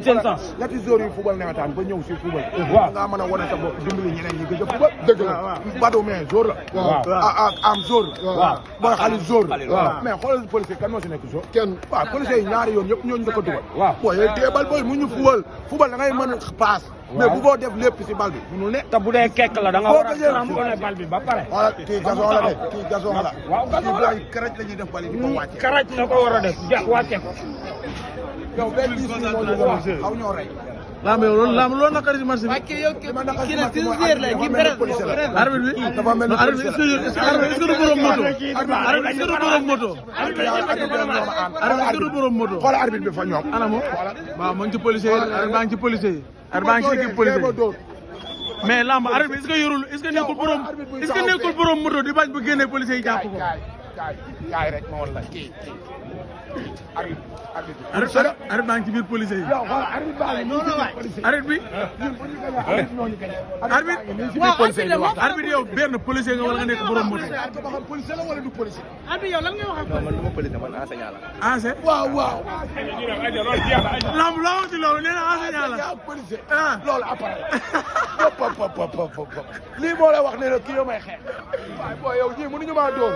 seen sens. ñetti joueurs yu football nawetaan ba ñëw si football. waaw nga mën a wane sa bopp dimbali ñeneen ñi gëj a football. dëgg la Badou mais joueur la. waaw am joueur. waaw booy xaalis joueur. waaw mais xoolal policier kan moo si nekk joueur. kenn waaw policier yi ñaari yoon yëpp ñooñu njëkk a dugal. waaw booy yooyu téye bal booy mu ñu football da ngay mën a paas. mais bu boo def lépp si bal bi munul ne. te bu dee kekk la da nga war a tramponé bal bi ba pare. voilà kii gazon la de kii gazon la. waaw gazon la kii karaj la ñuy def bal yi di ko wàcce. karaj la ko war a def ja wàcce ko. yow benn bis moo ñu wax xaw ñoo rey. lamb yow loolu naqari ci marché bi. kii la 6 la kii arbitre bi dafa mel ni arbitre est-ce que du borom moto arbitre est-ce que du borom moto arbitre est-ce que du borom moto xool arbitre bi fa ñoom ana mo waaw mu ngi ci policier yi arbitre baa ngi ci policier yi arbitre baa ngi ci équipe policier yi mais lamb arbitre bi est-ce que yorul est-ce que nekkul borom moto di bañ bu génnee policier yi jàpp ko kaay rek ma wala kii arbitre baa ngi ci biir policier yi arbitre bi arbitre yow benn policier nga wala nga nekk borom moto policier la wala du policier arbitre yow lan ngay wax ak man du ma policier man enseignant la. enseignant waaw lamb la wax ci loolu nee na enseignant la policier loolu après lii moo lay wax ne la kii yow may xeex waaye boo yow ñii mënuñu maa dóor